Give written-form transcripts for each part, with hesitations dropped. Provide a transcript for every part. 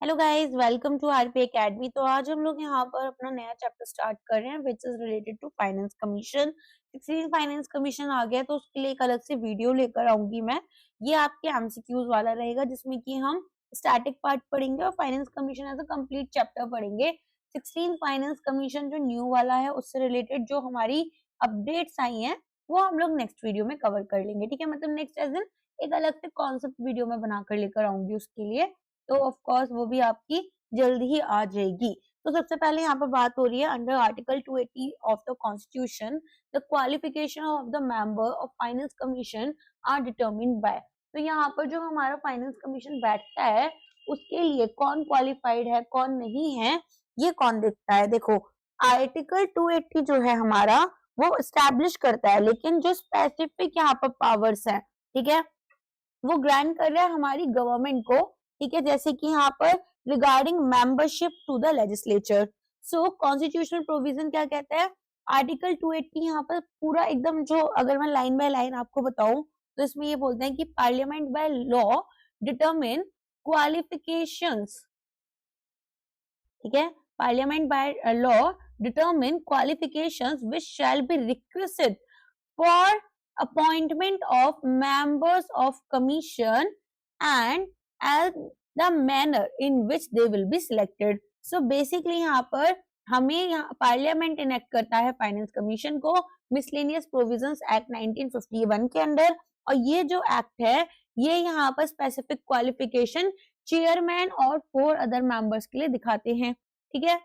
Hello guys, welcome to RP academy. तो आज हम लोग यहाँ पर अपना नया चैप्टर स्टार्ट कर रहे हैं which is related to finance commission. 16 finance commission आ गया तो उसके लिए एक अलग से वीडियो लेकर आऊंगी मैं। ये आपके एमसीक्यूज वाला रहेगा जिसमें कि हम स्टैटिक पार्ट पढ़ेंगे और finance commission as a complete chapter पढ़ेंगे। 16 फाइनेंस कमीशन जो न्यू वाला है उससे रिलेटेड जो हमारी अपडेट्स आई हैं वो हम लोग नेक्स्ट वीडियो में कवर कर लेंगे। ठीक है, मतलब नेक्स्ट एज इन एक अलग से कॉन्सेप्ट वीडियो में बनाकर लेकर आऊंगी उसके लिए। तो ऑफ कोर्स वो भी आपकी जल्द ही आ जाएगी। तो सबसे पहले यहाँ पर बात हो रही है under article 280 of the constitution the qualification of the member of finance commission are determined by. तो यहाँ पर जो हमारा फाइनेंस कमीशन बैठता है उसके लिए कौन क्वालिफाइड है कौन नहीं है ये कौन देखता है। देखो, आर्टिकल 280 जो है हमारा वो स्टैब्लिश करता है, लेकिन जो स्पेसिफिक यहाँ पर पावर्स है, ठीक है, वो ग्रांट कर रहा है हमारी गवर्नमेंट को। ठीक है, जैसे कि यहाँ पर regarding membership to the legislature. So constitutional provision क्या कहता है, आर्टिकल 280 यहाँ पर पूरा एकदम, जो अगर मैं लाइन बाय लाइन आपको बताऊं तो इसमें ये बोलते हैं कि parliament by law determine qualifications. ठीक है, parliament by law determine qualifications which shall be requisite for appointment of members of commission and as the manner in which they will be selected. So basically यहाँ पर हमें यहाँ parliament enact करता है finance commission को miscellaneous provisions act 1951 के under, और ये जो एक्ट है ये यहाँ पर स्पेसिफिक क्वालिफिकेशन चेयरमैन और 4 अदर मेंबर्स के लिए दिखाते हैं। ठीक है,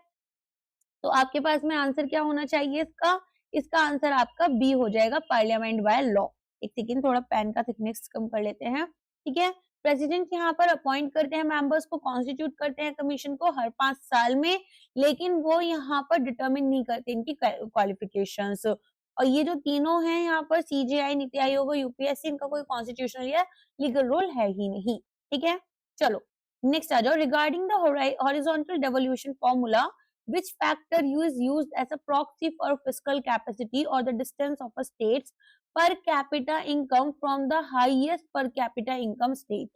तो आपके पास में आंसर क्या होना चाहिए इसका, इसका आंसर आपका बी हो जाएगा, पार्लियामेंट बाय लॉ। एक सेकेंड, थोड़ा पेन का थिकनेस कम कर लेते हैं। ठीक है, प्रेसिडेंट यहाँ पर अपॉइंट करते हैं मेंबर्स को, कॉन्स्टिट्यूट करते हैं कमीशन को हर 5 साल में, लेकिन वो यहाँ पर डिटरमिन नहीं करते इनकी क्वालिफिकेशंस। और ये जो तीनों हैं यहाँ पर सीजीआई, नीति आयोग और यूपीएससी, इनका कोई कॉन्स्टिट्यूशनल या लीगल रोल है ही नहीं। ठीक है, चलो नेक्स्ट आ जाओ। Regarding the horizontal devolution formula, which factor is used as a proxy for fiscal capacity or the distance of a state's per capita income from the highest per capita income state।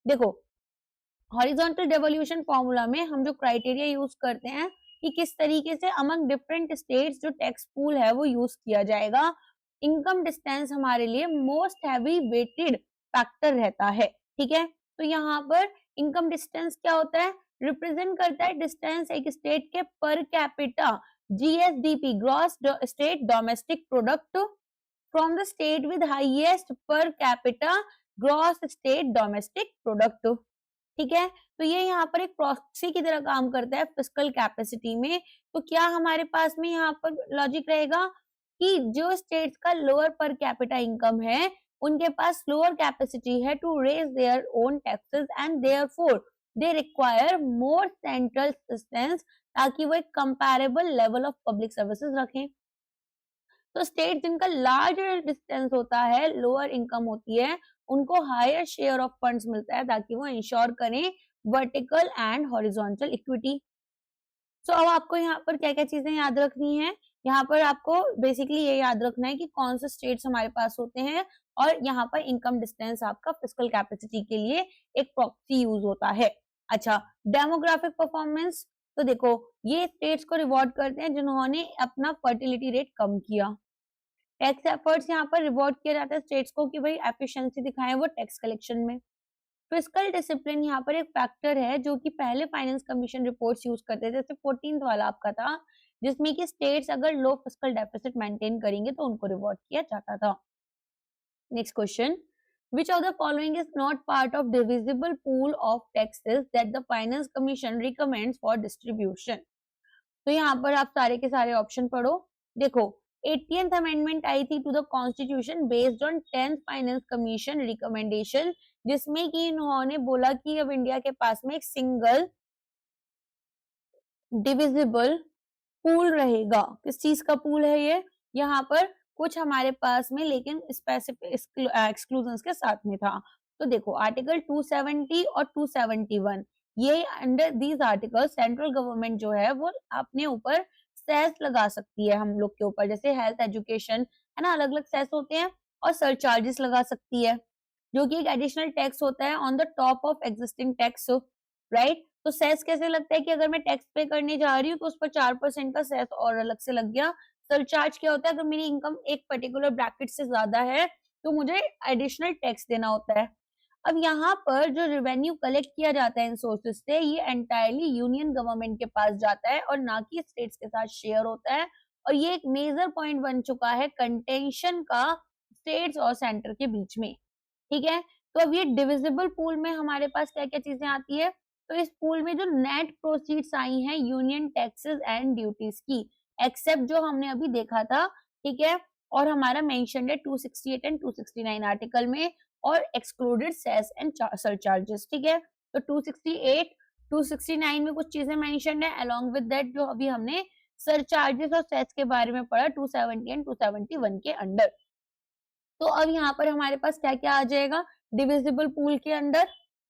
देखो, horizontal devolution formula में हम जो criteria use करते हैं कि किस तरीके से अमंग डिफरेंट स्टेट्स जो टैक्स पूल है वो यूज किया जाएगा। इनकम डिस्टेंस हमारे लिए मोस्ट हैवी वेटेड फैक्टर रहता है। ठीक है, तो यहाँ पर इनकम डिस्टेंस क्या होता है, रिप्रेजेंट करता है डिस्टेंस एक स्टेट के per capita GSDP, gross state domestic product, from the state with highest per capita gross state domestic product. ठीक है, तो ये यहाँ पर एक प्रॉक्सी की तरह काम करता है फिस्कल कैपेसिटी में। तो क्या हमारे पास में यहाँ पर लॉजिक रहेगा कि जो स्टेट्स का लोअर पर कैपिटा इनकम है उनके पास लोअर कैपेसिटी है to raise their own taxes and therefore they require more central assistance, ताकि वो एक comparable level of public services रखें। तो स्टेट जिनका लार्जर डिस्टेंस होता है, लोअर इनकम होती है, उनको हायर शेयर ऑफ फंड्स मिलता है ताकि वो इंश्योर करें वर्टिकल एंड हॉरिजॉन्टल इक्विटी। सो अब आपको यहाँ पर क्या क्या चीजें याद रखनी है, यहाँ पर आपको बेसिकली ये याद रखना है कि कौन से स्टेट्स हमारे पास होते हैं, और यहाँ पर इनकम डिस्टेंस आपका फिस्कल कैपेसिटी के लिए एक प्रॉक्सी यूज होता है। अच्छा, डेमोग्राफिक परफॉर्मेंस, तो देखो ये स्टेट्स को रिवॉर्ड करते हैं जिन्होंने अपना फर्टिलिटी रेट कम किया। टैक्स एफर्ट्स यहाँ पर रिवॉर्ड किया जाता है स्टेट्स को कि भाई एफिशिएंसी दिखाएं वो टैक्स कलेक्शन में। फिस्कल डिसिप्लिन यहाँ पर एक फैक्टर है जो कि पहले फाइनेंस कमीशन रिपोर्ट्स यूज करते थे, जैसे 14th वाला आपका था जिसमें कि स्टेट्स अगर लो फिस्कल डेफिसिट मेंटेन करेंगे तो उनको रिवॉर्ड किया जाता था। Next question, which of the following is not part of divisible pool of taxes that the finance commission recommends for distribution। तो यहाँ पर आप सारे के सारे ऑप्शन पढ़ो। देखो, 80th अमेंडमेंट आई थी to the constitution based on 10th finance commission recommendation, जिसमें कि इन्होंने बोला कि अब इंडिया के पास में एक सिंगल डिविजिबल पूल रहेगा। किस चीज का पूल है ये, यहाँ पर कुछ हमारे पास में लेकिन स्पेसिफिक एक्सक्लूजन्स के साथ में था। तो देखो आर्टिकल 270 और 271, ये under these article central government जो है वो अपने ऊपर सेस लगा सकती है हम लोग के ऊपर, जैसे हेल्थ एजुकेशन है ना, अलग अलग सेस होते हैं, और सरचार्जेस लगा सकती है जो कि एक एडिशनल टैक्स होता है on the top of existing tax, right. तो सेस कैसे लगता है कि अगर मैं टैक्स पे करने जा रही हूँ तो उस पर 4% का सेस और अलग से लग गया। सरचार्ज क्या होता है, अगर मेरी इनकम एक पर्टिकुलर ब्रैकेट से ज्यादा है तो मुझे एडिशनल टैक्स देना होता है। अब यहाँ पर जो रेवेन्यू कलेक्ट किया जाता है इन सोर्सेस से, ये एंटायरली यूनियन गवर्नमेंट के पास जाता है और ना कि स्टेट्स के साथ शेयर होता है। और ये एक मेजर पॉइंट बन चुका है कंटेंशन का स्टेट्स और सेंटर के बीच में। ठीक है, तो अब ये डिविजिबल पूल में हमारे पास क्या क्या चीजें आती है, तो इस पूल में जो नेट प्रोसीड्स आई हैं यूनियन टैक्सेस एंड ड्यूटीज की, एक्सेप्ट जो हमने अभी देखा था, ठीक है, और हमारा मेंशन्ड है 268 एंड 269 आर्टिकल में, और एक्सक्लूडेड सेस एंड सरचार्जेस। ठीक है, तो 268 269 में कुछ चीजें मेंशन्ड है, अलोंग विद दैट जो अभी हमने सरचार्जेस और सेस के बारे में पढ़ा 270 एंड 271 के अंडर। तो अब यहाँ पर हमारे पास क्या क्या आ जाएगा डिविजिबल पूल के अंदर,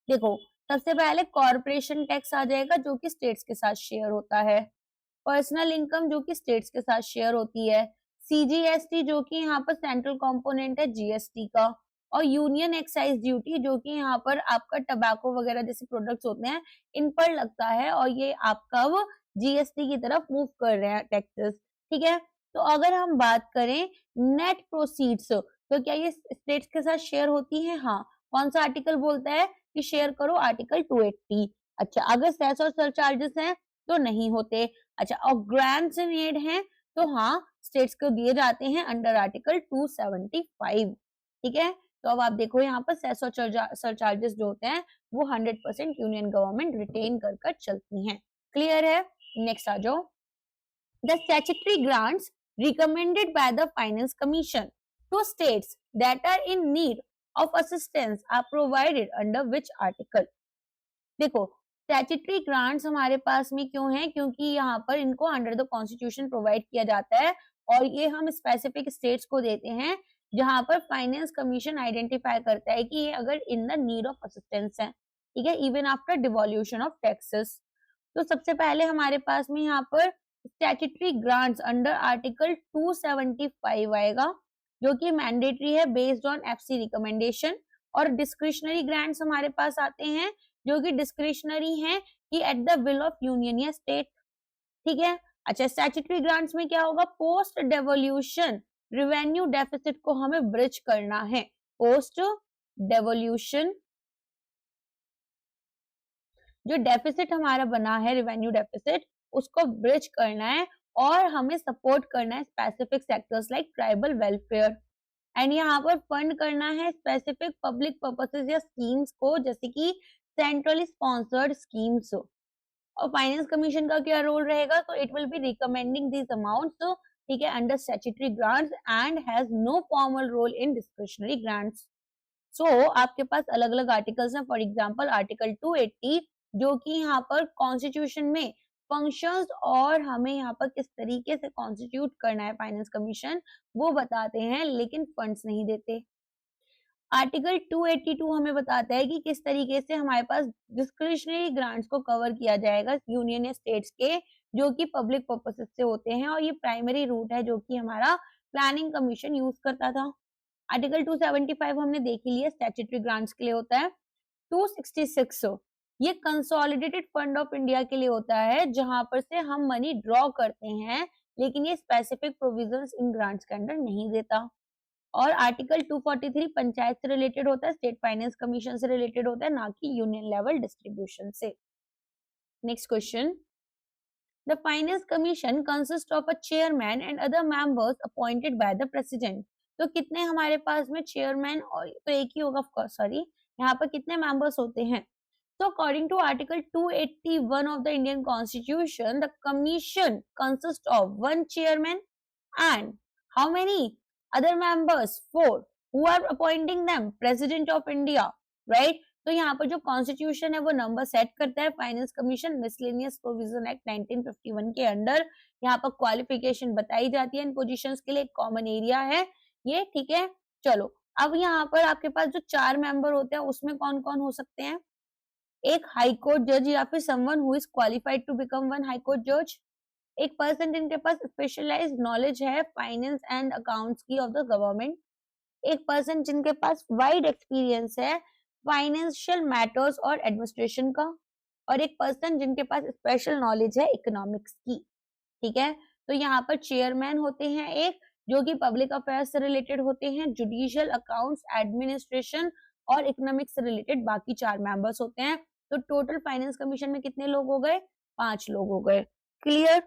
देखो सबसे पहले कॉर्पोरेशन टैक्स आ जाएगा जो कि स्टेट्स के साथ शेयर होता है, पर्सनल इनकम जो कि स्टेट्स के साथ शेयर होती है, सीजीएसटी जो कि यहाँ पर सेंट्रल कंपोनेंट है जीएसटी का, और यूनियन एक्साइज ड्यूटी जो कि यहाँ पर आपका टबैको वगैरह जैसे प्रोडक्ट्स होते हैं इन पर लगता है, और ये आपका वो जीएसटी की तरफ मूव कर रहे हैं टैक्सेस। ठीक है, तो अगर हम बात करें नेट प्रोसीड्स, तो क्या ये स्टेट्स के साथ शेयर होती है? हाँ। कौन सा आर्टिकल बोलता है कि शेयर करो? आर्टिकल 280। अच्छा, अगर सेस और सरचार्जेस हैं तो नहीं होते। अच्छा, और ग्रांट्स मेड हैं तो हाँ स्टेट्स को दिए जाते हैं अंडर आर्टिकल 275। ठीक है, तो अब आप देखो यहाँ पर सेस और सरचार्जेस जो होते हैं वो 100% यूनियन गवर्नमेंट रिटेन कर कर चलती हैं। क्लियर है? नेक्स्ट आ जाओ। The statutory grants recommended by the Finance Commission to states that are in need of assistance are provided under which article? देखो स्टैट्यूटरी ग्रांट्स हमारे पास में क्यों है, क्योंकि यहाँ पर इनको अंडर द कॉन्स्टिट्यूशन प्रोवाइड किया जाता है, और ये हम स्पेसिफिक स्टेट्स को देते हैं जहां पर फाइनेंस कमीशन आइडेंटिफाई करता है कि ये अगर in the need of assistance है। ठीक है, इवन आफ्टर डिवॉल्यूशन ऑफ टैक्सेस। तो सबसे पहले हमारे पास में यहाँ पर स्टैट्यूटरी ग्रांट्स अंडर आर्टिकल 275 आएगा जो कि मैंडेटरी है बेस्ड ऑन एफसी रिकमेंडेशन, और डिस्क्रिशनरी ग्रांट्स हमारे पास आते हैं जो कि डिस्क्रिशनरी हैं कि at the will of union या स्टेट। ठीक है, अच्छा स्टैट्यूटरी ग्रांट्स में क्या होगा, पोस्ट डेवोल्यूशन रेवेन्यू डेफिसिट को हमें ब्रिज करना है। पोस्ट डेवोल्यूशन जो डेफिसिट हमारा बना है रेवेन्यू डेफिसिट उसको ब्रिज करना है, और हमें सपोर्ट करना है specific sectors like tribal welfare, and यहाँ पर फंड करना है स्पेसिफिक पब्लिक पर्पसेस या स्कीम्स को, जैसे कि सेंट्रली स्पॉन्सर्ड स्कीम्स। और फाइनेंस कमीशन का क्या रोल रहेगा, तो it will be recommending these amounts, ठीक है, under statutory grants and has no formal role in discretionary grants. So आपके पास अलग अलग आर्टिकल्स हैं, फॉर एग्जांपल आर्टिकल 280 जो कि यहाँ पर कॉन्स्टिट्यूशन में फंक्शंस और हमें यहाँ पर किस तरीके से कॉन्स्टिट्यूट करना है फाइनेंस कमीशन वो बताते हैं, लेकिन फंड्स नहीं देते। आर्टिकल 282 हमें बताता है कि किस तरीके से हमारे पास डिस्क्रिशनरी ग्रांट्स को कवर किया जाएगा यूनियन या स्टेट्स के जो कि पब्लिक पर्पसेस से होते हैं, और ये प्राइमरी रूट है जो कि हमारा प्लानिंग कमीशन यूज करता था। आर्टिकल 275 हमने देख ही लिया स्टैट्यूटरी ग्रांट्स के लिए होता है। 266 ये कंसोलिडेटेड फंड ऑफ इंडिया के लिए होता है जहां पर से हम मनी ड्रॉ करते हैं, लेकिन ये स्पेसिफिक प्रोविजंस इन ग्रांट्स के अंडर नहीं देता। और आर्टिकल 243 पंचायत से रिलेटेड होता है, स्टेट फाइनेंस कमीशन से रिलेटेड होता है, ना कि यूनियन लेवल डिस्ट्रीब्यूशन से। Next question, the finance commission consist of a chairman and other members appointed by the president. तो कितने हमारे पास में चेयरमैन, और तो एक ही होगा ऑफ कोर्स, सॉरी यहाँ पर कितने मेंबर्स होते हैं। So according to Article 281 of the Indian Constitution, the Commission consists of one chairman and how many other members? 4. Who are appointing them? President of India, right? तो यहाँ पर जो constitution है वो नंबर सेट करता है। Finance commission miscellaneous provision act 1951 के under यहाँ पर क्वालिफिकेशन बताई जाती है इन पोजीशंस के लिए, कॉमन एरिया है ये। ठीक है, चलो अब यहाँ पर आपके पास जो 4 मेंबर होते हैं उसमें कौन कौन हो सकते हैं, एक हाई कोर्ट जज या फिर someone who is qualified to become one high court जज, एक पर्सन जिनके पास स्पेशलाइज्ड नॉलेज है फाइनेंस एंड अकाउंट्स की ऑफ द गवर्नमेंट, एक पर्सन जिनके पास वाइड एक्सपीरियंस है फाइनेंशियल मैटर्स और एडमिनिस्ट्रेशन का, और एक पर्सन जिनके पास स्पेशल नॉलेज है इकोनॉमिक्स की, ठीक है। तो यहाँ पर चेयरमैन होते हैं एक, जो कि पब्लिक अफेयर्स से रिलेटेड होते हैं, जुडिशियल, अकाउंट्स, एडमिनिस्ट्रेशन और इकोनॉमिक्स से रिलेटेड बाकी 4 मेंबर्स होते हैं। तो टोटल फाइनेंस कमीशन में कितने लोग हो गए? 5 लोग हो गए। Clear?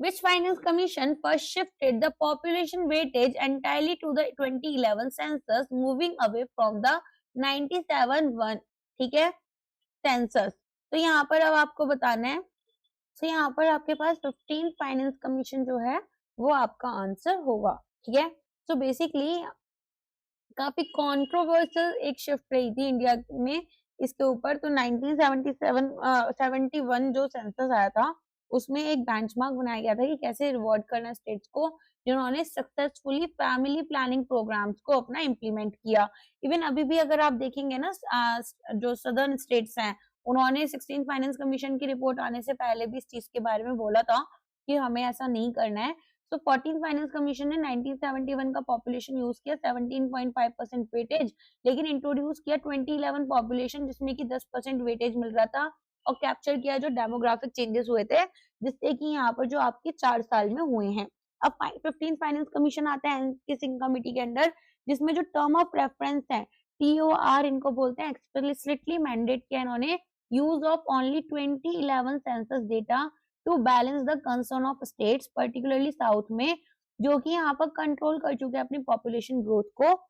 Which finance commission first shifted the population weightage entirely to the 2011 census, moving away from the 97 ठीक है, सेंसस। तो यहाँ पर अब आपको बताना है, तो यहाँ पर आपके पास 15 फाइनेंस कमीशन जो है वो आपका आंसर होगा, ठीक है। सो बेसिकली काफी कंट्रोवर्शियल एक शिफ्ट रही थी इंडिया में इसके ऊपर। तो 1971 जो सेंसस आया था उसमें एक बेंचमार्क बनाया गया था कि कैसे रिवॉर्ड करना स्टेट्स को जिन्होंने सक्सेसफुली फैमिली प्लानिंग प्रोग्राम्स को अपना इम्प्लीमेंट किया। इवन अभी भी अगर आप देखेंगे ना, जो सदर्न स्टेट्स हैं उन्होंने 16 फाइनेंस कमीशन की रिपोर्ट आने से पहले भी इस चीज के बारे में बोला था कि हमें ऐसा नहीं करना है। तो 14 फाइनेंस कमीशन ने 1971 का पॉपुलेशन यूज किया 17.5% वेटेज, लेकिन इंट्रोड्यूस किया 2011 पॉपुलेशन जिसमें कि 10% वेटेज मिल रहा था, और कैप्चर किया जो डेमोग्राफिक चेंजेस हुए थे जिससे कि यहाँ पर जो आपके 4 साल में हुए हैं। अब 15 फाइनेंस कमीशन आता है एनके सिंह कमेटी के अंडर, जिसमें जो टर्म ऑफ रेफरेंस है TOR इनको बोलते हैं, एक्सप्लिसिटली मैंडेट किया इन्होंने use of only 2011 census data to balance the concern of states particularly south में, जो कि यहाँ पर कंट्रोल कर चुके हैं अपनी पॉपुलेशन ग्रोथ को।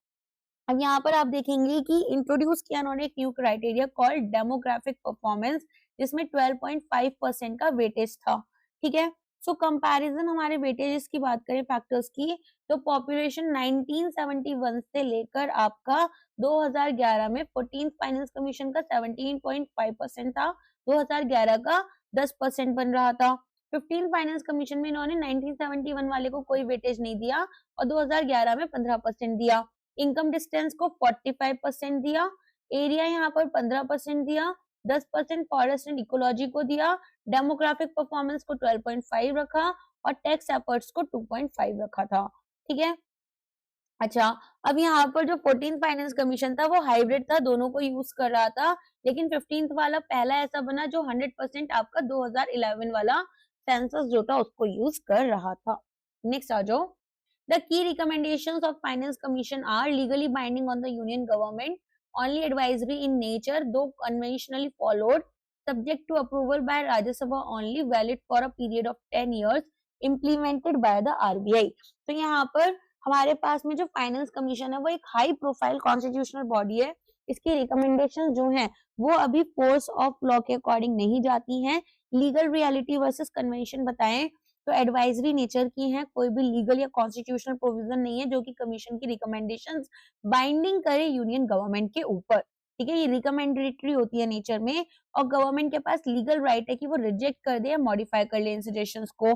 अब यहाँ पर आप देखेंगे कि इंट्रोड्यूस किया उन्होंने एक new criteria called demographic performance, जिसमें 12.5% का वेटेज था, ठीक है। सो कंपैरिजन हमारे वेटेजेस की बात करें फैक्टर्स की, तो पॉपुलेशन 1971 से लेकर आपका 2011 में 14th फाइनेंस कमीशन का 17.5% था, 2011 का 10% बन रहा था। 15 फाइनेंस कमीशन में इन्होंने 1971 वाले को कोई वेटेज नहीं दिया और 2011 में 15% दिया। इनकम डिस्टेंस को 45% दिया, एरिया यहाँ पर 15% दिया, 10% फॉरेस्ट एंड इकोलॉजी को दिया, डेमोग्राफिक परफॉर्मेंस को 12.5 रखा और टैक्स एफर्ट्स को 2.5 रखा था, ठीक है। अच्छा, अब यहाँ पर जो 14th फाइनेंस कमीशन था वो हाइब्रिड था, दोनों को यूज कर रहा था, लेकिन 15th वाला पहला ऐसा बना जो 100% आपका 2011 वाला सेंसस जो था उसको यूज कर रहा था। नेक्स्ट आ जाओ। The key recommendations of Finance Commission are legally binding on the Union government, only advisory in nature, though conventionally followed, subject to approval by Rajya Sabha only, valid for a period of 10 years, implemented by the RBI। तो यहाँ पर हमारे पास में जो finance commission है वो एक high profile constitutional body है। इसकी रिकमेंडेशन जो हैं वो अभी फोर्स ऑफ लॉ के अकॉर्डिंग नहीं जाती हैं, लीगल रियलिटी वर्सेस कन्वेंशन बताएं तो एडवाइजरी नेचर की हैं, कोई भी लीगल या कॉन्स्टिट्यूशनल प्रोविजन नहीं है जो कि कमीशन की रिकमेंडेशंस बाइंडिंग करे यूनियन गवर्नमेंट के ऊपर, ठीक है। ये रिकमेंडेटरी होती है नेचर में और गवर्नमेंट के पास लीगल राइट है कि वो रिजेक्ट कर दे या मॉडिफाई कर ले इन सजेशंस को।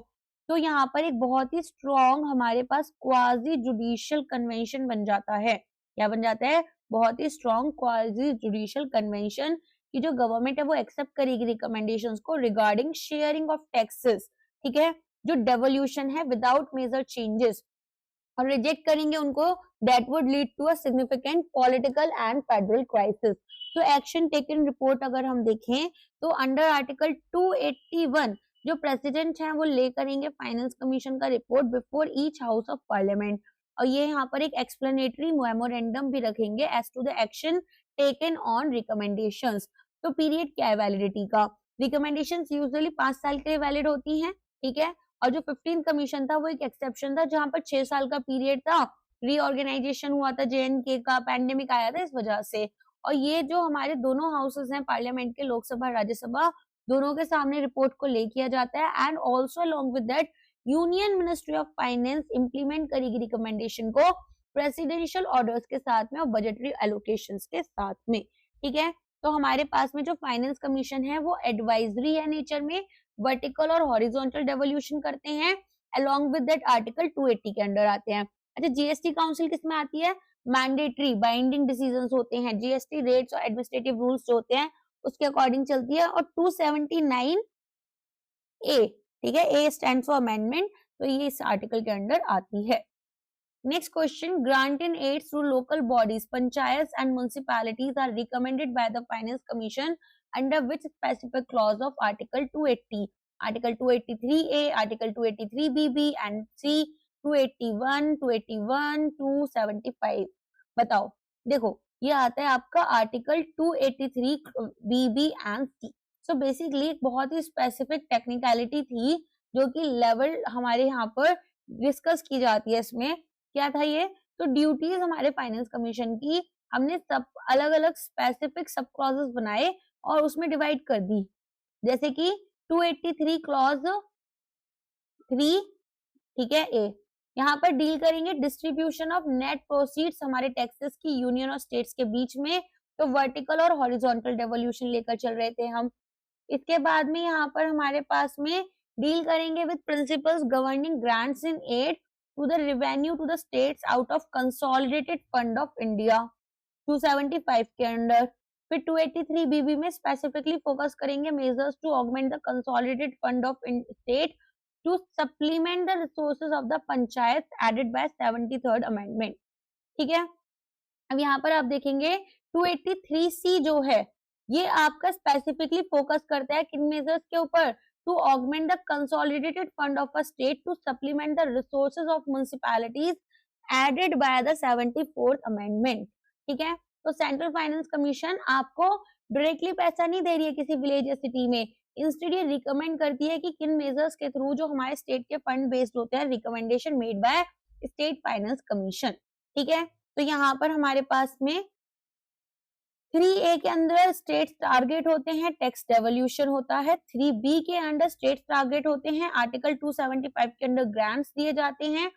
तो यहाँ पर एक बहुत ही स्ट्रॉन्ग हमारे पास क्वाजी जुडिशियल कन्वेंशन बन जाता है। क्या बन जाता है? बहुत ही स्ट्रॉन्ग क्वाजी जुडिशियल कन्वेंशन की जो गवर्नमेंट है वो एक्सेप्ट करेगी रिकमेंडेशंस को रिगार्डिंग शेयरिंग ऑफ टैक्सेस, ठीक है, जो डेवोल्यूशन है विदाउट मेजर चेंजेस, और रिजेक्ट करेंगे उनको that would lead to a significant political and federal crisis. तो एक्शन टेकन रिपोर्ट अगर हम देखें तो अंडर आर्टिकल 281 जो प्रेसिडेंट है वो ले करेंगे फाइनेंस कमीशन का report before each house of parliament, और ये यहाँ पर एक एक्सप्लेनेटरी मेमोरेंडम भी रखेंगे as to the action taken on recommendations. तो पीरियड क्या है वैलिडिटी का? रिकमेंडेशंस यूजुअली 5 साल के लिए वैलिड होती हैं, ठीक है। और जो 15 कमीशन था वो एक एक्सेप्शन था जहां पर 6 साल का पीरियड था, रीऑर्गेनाइजेशन हुआ था JNK का, पैंडेमिक आया था इस वजह से। और ये जो हमारे दोनों हाउसेस हैं पार्लियामेंट के, लोकसभा राज्यसभा, दोनों के सामने रिपोर्ट को ले किया जाता है and also along with that union ministry of finance implement करेगी रिकमेंडेशन को प्रेसिडेंशियल ऑर्डर्स के साथ में और बजटरी एलोकेशंस के साथ में, ठीक है। तो हमारे पास में जो फाइनेंस कमीशन है वो एडवाइजरी है नेचर में, वर्टिकल और हॉरिजॉन्टल डेवोल्यूशन करते हैं, अलोंग विद दैट आर्टिकल 280 के अंडर आते हैं। अच्छा, जीएसटी काउंसिल किस में आती है? मैंडेटरी बाइंडिंग डिसीजंस होते हैं, जीएसटी रेट्स और एडमिनिस्ट्रेटिव रूल्स जो होते हैं उसके अकॉर्डिंग चलती है। और 279 ए, ठीक है, ए स्टैंड फॉर अमेंडमेंट, तो ये इस आर्टिकल के अंडर आती है। Next question, grant in aids through local bodies, panchayats and municipalities are recommended by the Finance Commission under which specific clause of Article 280, Article 283A, Article 283BB and C, 281, 281, 275। बताओ, देखो ये आता है आपका article 283BB and C। So basically एक बहुत ही specific technicality थी जो कि लेवल हमारे यहाँ पर डिस्कस की जाती है। इसमें क्या था ये, तो ड्यूटीज हमारे फाइनेंस कमीशन की हमने सब अलग अलग स्पेसिफिक सब क्लॉजेस बनाए और उसमें डिवाइड कर दी। जैसे कि 283 क्लॉज 3, ठीक है, ए, यहाँ पर डील करेंगे डिस्ट्रीब्यूशन ऑफ नेट प्रोसीड्स हमारे टैक्सेस की यूनियन और स्टेट्स के बीच में। तो वर्टिकल और हॉरिजॉन्टल डेवोल्यूशन लेकर चल रहे थे हम। इसके बाद में यहाँ पर हमारे पास में डील करेंगे with principles governing grants in aid to the revenue to the states out of consolidated fund of India 275 के अंडर। फिर 283 बीबी में स्पेसिफिकली फोकस करेंगे measures to augment the consolidated fund of state to supplement the resources of the panchayat added by 73rd amendment. ठीक है, अब यहाँ पर आप देखेंगे 283C जो है ये आपका स्पेसिफिकली फोकस करता है किन मेजर्स के ऊपर, to augment the consolidated fund of a state to supplement the resources of municipalities added by the 74th amendment. ठीक है, तो सेंट्रल फाइनेंस कमीशन आपको डायरेक्टली पैसा नहीं दे रही है किसी विलेज या सिटी में, इंस्टेड ये रिकमेंड करती है कि किन मेजर्स के थ्रू जो हमारे स्टेट के फंड बेस्ड होते हैं, recommendation made by state finance commission. ठीक है, तो यहाँ पर हमारे पास में 3A के अंदर स्टेट टारगेट होते हैं, टैक्स डेवोल्यूशन होता है। 3B के अंडर स्टेट टारगेट होते हैं, आर्टिकल 275 के अंडर ग्रांट्स दिए जाते हैं।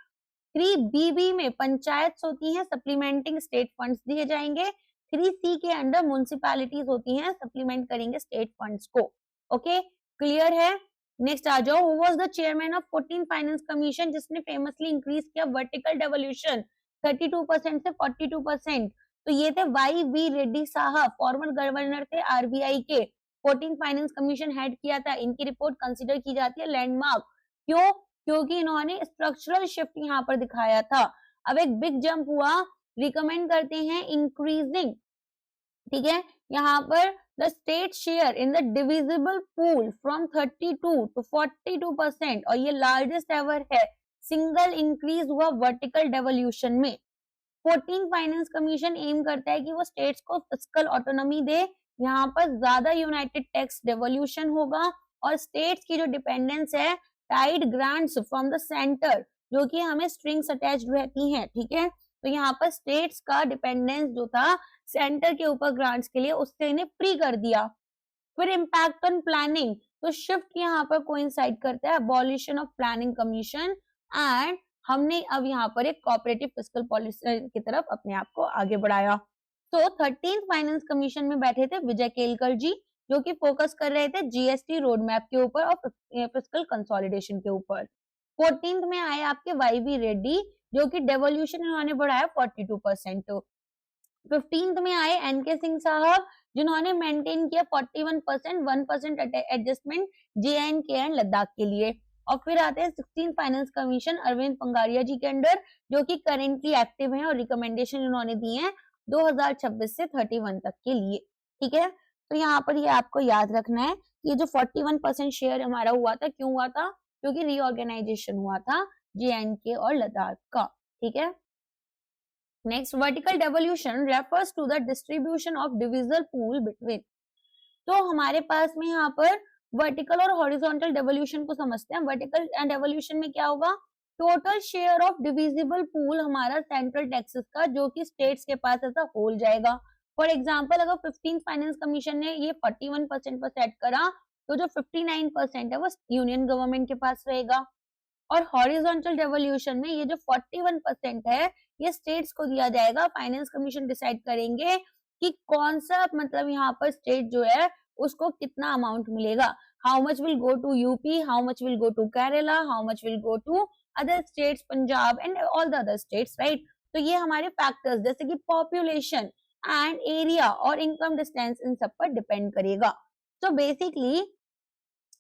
3BB में पंचायत होती हैं, सप्लीमेंटिंग स्टेट फंड्स दिए जाएंगे। 3C के अंडर म्युनिसिपैलिटीज होती हैं, सप्लीमेंट करेंगे स्टेट फंड्स को। ओके, क्लियर है। नेक्स्ट आ जाओ, who was the chairman of 14th finance commission जिसने फेमसली इंक्रीज किया वर्टिकल डेवोल्यूशन 32% से 42%। तो ये थे YV रेड्डी साहब, फॉर्मर गवर्नर थे RBI के, 14th फाइनेंस कमीशन हेड किया था। इनकी रिपोर्ट कंसीडर की जाती है लैंडमार्क। क्यों? क्योंकि इन्होंने स्ट्रक्चरल शिफ्ट यहाँ पर दिखाया था। अब एक बिग जंप हुआ, रिकमेंड करते हैं इंक्रीजिंग, ठीक है, यहाँ पर the state share in the divisible pool from 32 to 42%, और ये लार्जेस्ट एवर है। सिंगल इंक्रीज हुआ वर्टिकल डेवोल्यूशन में। 14th फाइनेंस कमीशन एम करता है कि वो स्टेट्स को फिस्कल ऑटोनॉमी दे, यहाँ पर ज्यादा यूनाइटेड टैक्स डेवोल्यूशन होगा और स्टेट्स की जो डिपेंडेंस है tied grants from the centre, जो कि हमें स्ट्रिंग्स अटैच्ड रहती हैं। ठीक है, तो यहाँ पर स्टेट्स का डिपेंडेंस जो था सेंटर के ऊपर ग्रांट्स के लिए, उससे इन्हें फ्री कर दिया। फिर इम्पैक्ट ऑन प्लानिंग, तो शिफ्ट यहाँ पर कोइंसाइड करता है abolition of planning commission and हमने अब यहाँ पर एक कोऑपरेटिव फिस्कल पॉलिसी की तरफ अपने आप को आगे बढ़ाया। तो 13th फाइनेंस कमीशन में बैठे थे विजय केलकर जी, जो कि फोकस कर रहे थे GST रोड मैप के ऊपर और फिस्कल कंसोलिडेशन के ऊपर। 14th में आए आपके YV रेड्डी, जो कि डेवोल्यूशन इन्होंने बढ़ाया 42%। 15th में आए NK सिंह साहब, जिन्होंने मेंटेन किया 41%, 1% एडजस्टमेंट JNK एंड लद्दाख के लिए। और फिर आते हैं 16th finance commission Arvind Panagariya जी के अंडर, जो कि करेंटली एक्टिव हैं और रिकमेंडेशन इन्होंने दी है 2026 से 31 तक के लिए। ठीक है, तो यहाँ पर ये आपको याद रखना है, ये जो 41% शेयर हमारा हुआ था, क्यों हुआ था? क्योंकि रीऑर्गेनाइजेशन हुआ था JNK और लद्दाख का। ठीक है, next, vertical devolution refers to the distribution of divisible pool between. तो हमारे पास में यहाँ पर वर्टिकल और हॉरिजॉन्टल डेवोल्यूशन को समझते हैं। वर्टिकल एंड डेवोल्यूशन में क्या होगा, total share of divisible pool हमारा सेंट्रल टैक्सेस का, जो कि स्टेट्स के पास ऐसा होल जाएगा। फॉर एग्जांपल, अगर 15th फाइनेंस कमीशन ने ये 41% पर सेट करा, तो जो 59% है वो यूनियन गवर्नमेंट के पास रहेगा। और हॉरिजॉन्टल डेवोल्यूशन में ये जो 41% है ये स्टेट्स को दिया जाएगा। फाइनेंस कमीशन डिसाइड करेंगे कि कौन सा, मतलब यहाँ पर स्टेट जो है उसको कितना अमाउंट मिलेगा, how much will go to UP, how much will go to Kerala, how much will go to other states, Punjab and all the other states, right. तो ये हमारे फैक्टर्स जैसे कि पॉपुलेशन एंड एरिया और इनकम डिस्टेंस, इन सब पर डिपेंड करेगा। तो बेसिकली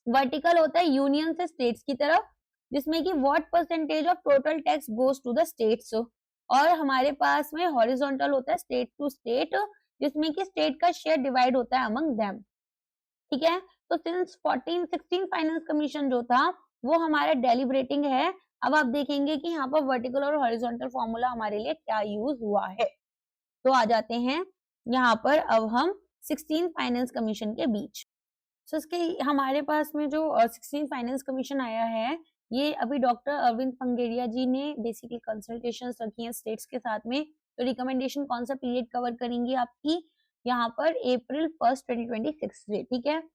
वर्टिकल होता है यूनियन से स्टेट्स की तरफ, जिसमें कि what percentage of total tax goes to the states, और हमारे पास में हॉरिजॉन्टल होता है स्टेट टू स्टेट, जिसमें कि स्टेट का शेयर डिवाइड होता है अमंग देम। ठीक है। तो सिंस 16 फाइनेंस कमीशन जो था वो हमारा डेलिब्रेटिंग है। अब आप देखेंगे कि यहाँ पर वर्टिकल और हॉरिजॉन्टल फॉर्मूला हमारे लिए क्या यूज हुआ है। तो आ जाते हैं यहाँ पर अब हम 16 फाइनेंस कमीशन के बीच। तो इसके हमारे पास में जो 16 फाइनेंस कमीशन आया है, ये अभी डॉक्टर अरविंद पंगेरिया जी ने बेसिकली कंसल्टेशंस रखी हैं स्टेट्स के साथ में। तो रिकमेंडेशन कौन सा पीरियड कवर करेंगी आपकी यहाँ पर अप्रैल 1 2026 से, ठीक है।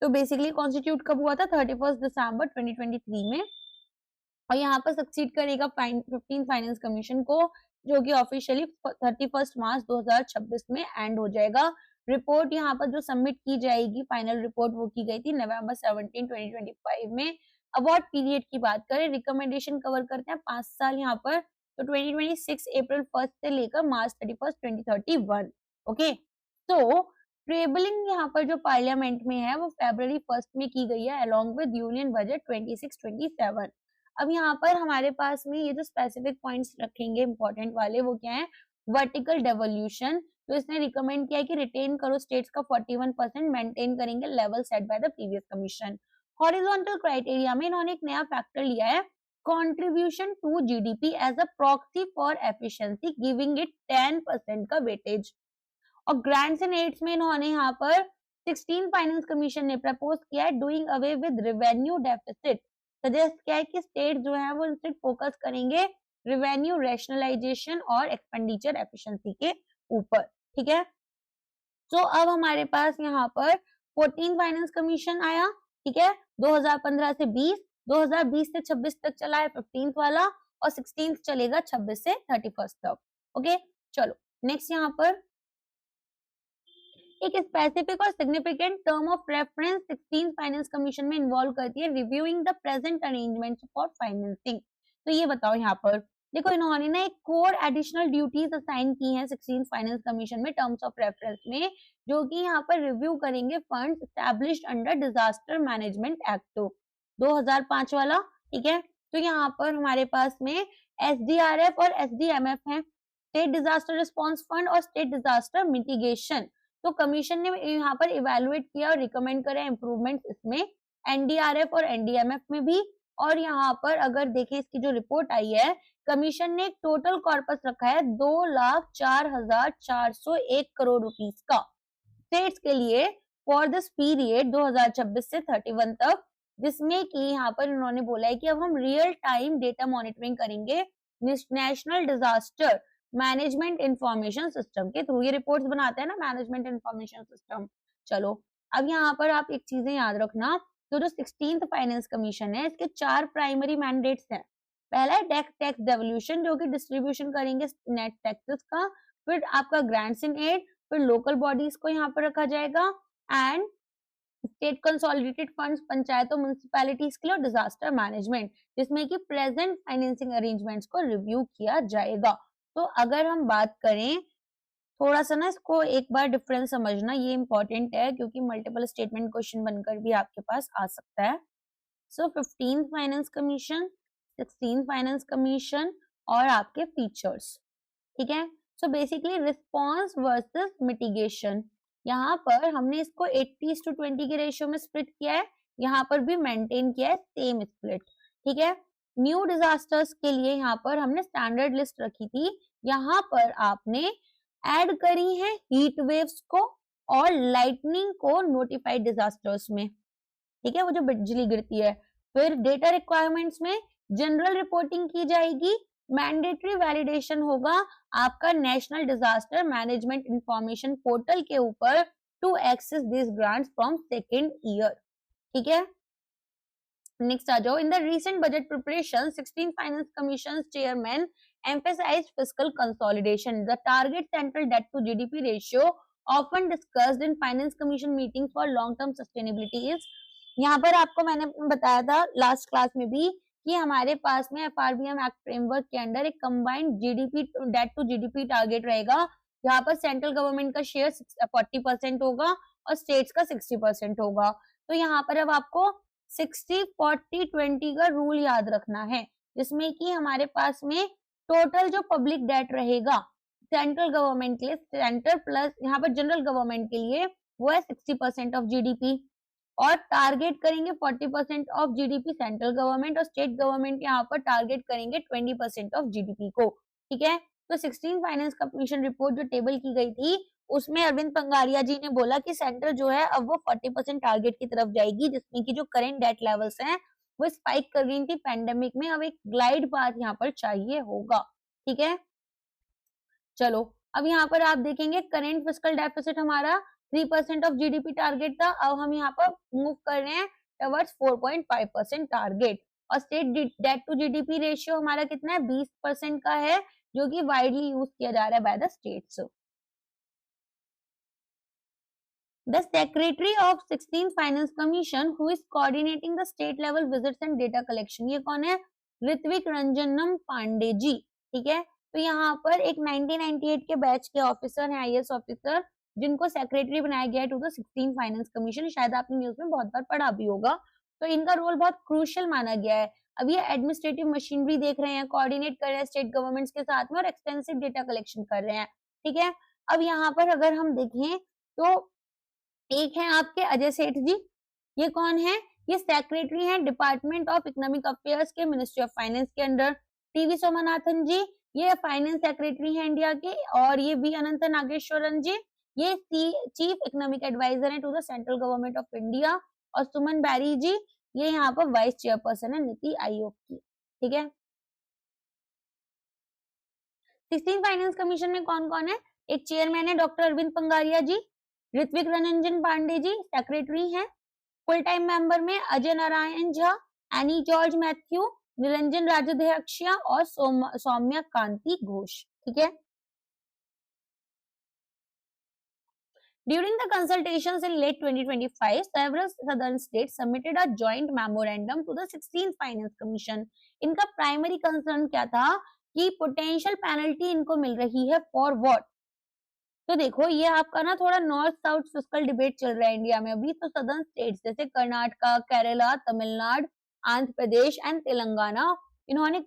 तो बेसिकली कॉन्स्टिट्यूट कब हुआ था 31 दिसंबर 2023 में, और यहाँ पर सक्सीड करेगा 15 फाइनेंस कमीशन को, जो कि ऑफिशियली 31 मार्च 2026 में एंड हो जाएगा। रिपोर्ट यहाँ पर जो सबमिट की जाएगी फाइनल रिपोर्ट वो की गई थी नवंबर 17 2025 में। अवार्ड पीरियड की बात करें, रिकमेंडेशन कवर करते हैं 5 साल यहाँ पर, तो 2026 अप्रैल 1 से लेकर मार्च 31 2031। ओके, तो ट्रेबलिंग यहाँ पर जो पार्लियामेंट में है वो फरवरी 1 में की गई है अलोंग विद यूनियन बजट 26-27। अब यहाँ पर हमारे पास में ये जो स्पेसिफिक पॉइंट्स रखेंगे इंपॉर्टेंट वाले वो क्या है, वर्टिकल डेवोल्यूशन। तो इसने रिकमेंड किया है कि रिटेन करो स्टेट्स का 41% मेंटेन करेंगे level set by the previous commission. Horizontal criteria में इन्होंने एक नया फैक्टर लिया है, contribution to GDP as a proxy for efficiency, giving it 10% का वेटेज। और ग्रांट्स एंड एड्स में इन्होंने यहाँ पर 16 फाइनेंस कमीशन ने प्रपोज किया है doing away with revenue deficit. Suggest किया है कि स्टेट जो है वो इंस्टेड फोकस करेंगे रेवेन्यू रैशनलाइजेशन और एक्सपेंडिचर एफिशिएंसी के ऊपर, ठीक है। तो अब हमारे पास यहाँ पर 14 फाइनेंस कमीशन आया, ठीक है, 2015 से 20, 2020 से 26 तक चला है 15th वाला, और 16th चलेगा 26 से 31 तक। ओके, चलो नेक्स्ट यहाँ पर एक स्पेसिफिक और significant term of reference 16 finance commission में इन्वॉल्व करती है reviewing the present arrangements for financing. तो ये बताओ यहाँ पर देखो इन्होंने ना एक कोर एडिशनल ड्यूटीज असाइन की हैं 16 फाइनेंस कमीशन में टर्म्स ऑफ रेफरेंस में, जो कि यहाँ पर रिव्यू करेंगे funds established under disaster management act 2005 वाला, ठीक है। तो यहाँ पर हमारे पास में एसडीआरएफ और एसडीएमएफ है, स्टेट डिजास्टर रिस्पॉन्स फंड और स्टेट डिजास्टर मिटिगेशन। तो कमीशन ने यहाँ पर इवेलुएट किया और रिकमेंड करा इम्प्रूवमेंट्स इसमें एनडीआरएफ और एनडीएमएफ में भी। और यहाँ पर अगर देखें इसकी जो रिपोर्ट आई है, कमीशन ने एक टोटल कॉर्पस रखा है 2,04,401 करोड़ रुपीस का स्टेट्स के लिए फॉर दिस पीरियड 2026 से 31 तक, जिसमें कि यहाँ पर इन्होंने बोला है कि अब हम रियल टाइम डेटा मॉनिटरिंग करेंगे national disaster management information system के थ्रू। ये रिपोर्ट्स बनाते हैं ना मैनेजमेंट इंफॉर्मेशन सिस्टम। चलो अब यहाँ पर आप एक चीजें याद रखना, तो जो 16th फाइनेंस कमीशन है इसके 4 प्राइमरी मैंडेट्स हैं। पहला है टैक्स डेवोल्यूशन, जो कि डिस्ट्रीब्यूशन करेंगे नेट टैक्सेस का, फिर आपका ग्रांट्स इन एड, फिर लोकल बॉडीज को यहाँ पर रखा जाएगा, एंड स्टेट कंसोलिडेटेड फंड्स पंचायतों म्युनिसिपैलिटीज के लिए, डिजास्टर मैनेजमेंट, जिसमें कि प्रेजेंट फाइनेंसिंग अरेंजमेंट्स को रिव्यू किया जाएगा। तो अगर हम बात करें थोड़ा सा ना इसको एक बार डिफरेंस समझना, ये इंपॉर्टेंट है क्योंकि मल्टीपल स्टेटमेंट क्वेश्चन बनकर भी आपके पास आ सकता है। सो 15th finance commission, 16th finance commission और आपके फीचर्स, ठीक है। So basically response versus mitigation, यहाँ पर हमने इसको 80:20 के रेशियो में स्प्लिट किया है, यहाँ पर भी मेंटेन किया है सेम स्प्लिट, ठीक है। न्यू डिजास्टर्स के लिए यहाँ पर हमने स्टैंडर्ड लिस्ट रखी थी, यहाँ पर आपने ऐड करी है हीट वेव्स को और लाइटनिंग को नोटिफाइड डिजास्टर्स में, ठीक है, वो जो बिजली गिरती है। फिर डेटा रिक्वायरमेंट्स में जनरल रिपोर्टिंग की जाएगी, मैंडेटरी वैलिडेशन होगा आपका national disaster management information portal के ऊपर to access this grants from second year, ठीक है। नेक्स्ट आ जाओ, in the recent budget preparation 16 finance commission chairman emphasized fiscal consolidation. The target central debt to GDP ratio often discussed in finance commission meetings for long term sustainability is, यहाँ पर आपको मैंने बताया था लास्ट क्लास में भी कि हमारे पास में एफआरबीएम एक्ट फ्रेमवर्क के अंदर एक combined GDP debt to GDP target रहेगा, जहाँ पर सेंट्रल गवर्नमेंट का शेयर 40% होगा और स्टेट्स का 60% होगा। तो यहाँ पर अब आपको 60-40-20 का रूल याद रखना है, जिसमें कि हमारे पास में टोटल जो पब्लिक डेट रहेगा सेंट्रल गवर्नमेंट के लिए, सेंटर प्लस यहाँ पर जनरल गवर्नमेंट के लिए वो है 60% ऑफ जीडीपी, और टारगेट करेंगे 40% ऑफ जीडीपी सेंट्रल गवर्नमेंट, और स्टेट गवर्नमेंट यहाँ पर टारगेट करेंगे 20% ऑफ जीडीपी को। ठीक है, तो 16 फाइनेंस कमीशन रिपोर्ट जो टेबल की गई थी उसमें अरविंद पंगारिया जी ने बोला कि सेंटर जो है अब वो 40% टारगेट की तरफ जाएगी, जिसमें कि जो करंट डेट लेवल्स हैं वो स्पाइक कर गई थी पैंडेमिक में, अब एक ग्लाइड पाथ यहाँ पर चाहिए होगा। ठीक है, चलो अब यहाँ पर आप देखेंगे करंट फिस्कल डेफिसिट हमारा 3% ऑफ जीडीपी टारगेट था, अब हम यहाँ पर मूव कर रहे हैं टवर्ड्स 4.5% टारगेट, और state debt to GDP ratio हमारा कितना है 20% का है, जो कि वाइडली यूज किया जा रहा है by the states. The Secretary of 16th Finance Commission, who is coordinating the state level visits and data collection, ये कौन है? ऋत्विक रंजनम पांडे जी। ठीक है, तो यहाँ पर एक 1998 के बैच के ऑफिसर हैं, आईएएस ऑफिसर, जिनको सेक्रेटरी बनाया गया है to the 16th finance commission. शायद आपने न्यूज में बहुत बार पढ़ा भी होगा। तो इनका रोल बहुत क्रूशियल माना गया है। अब ये एडमिनिस्ट्रेटिव मशीनरी देख रहे हैं, कोऑर्डिनेट कर रहे हैं स्टेट गवर्नमेंट्स के साथ में, और एक्सटेंसिव डेटा कलेक्शन कर रहे हैं। ठीक है, अब यहाँ पर अगर हम देखें तो एक है आपके अजय सेठ जी, ये कौन है? ये सेक्रेटरी हैं डिपार्टमेंट ऑफ इकोनॉमिक अफेयर्स के मिनिस्ट्री ऑफ फाइनेंस के अंडर। टीवी सोमनाथन जी, ये फाइनेंस सेक्रेटरी हैं इंडिया के, और ये बी अनंत नागेश्वरन जी, ये चीफ इकोनॉमिक एडवाइजर हैं to the central government of India, और सुमन बैरी जी, ये यहाँ पर वाइस चेयरपर्सन है नीति आयोग की। ठीक है, 16 फाइनेंस कमीशन में कौन कौन है? एक चेयरमैन है डॉक्टर अरविंद पंगारिया जी, ऋत्विक रंजन पांडे जी सेक्रेटरी हैं, फुल टाइम मेंबर में अजय नारायण झा, एनी जॉर्ज मैथ्यू, निरंजन राजाध्यक्षिया, और सौम्या कांति घोष। ठीक है, During the consultations in late 2025, several southern states submitted a joint memorandum to the 16th Finance Commission. इनका प्राइमरी कंसर्न क्या था कि पोटेंशियल पेनल्टी इनको मिल रही है फॉर व्हाट? तो देखो ये आपका ना थोड़ा नॉर्थ साउथ फिस्कल डिबेट चल रहा है इंडिया में अभी, तो सदर्न स्टेट्स जैसे कर्नाटका, केरला, तमिलनाडु, आंध्र प्रदेश एंड तेलंगाना, इन्होंने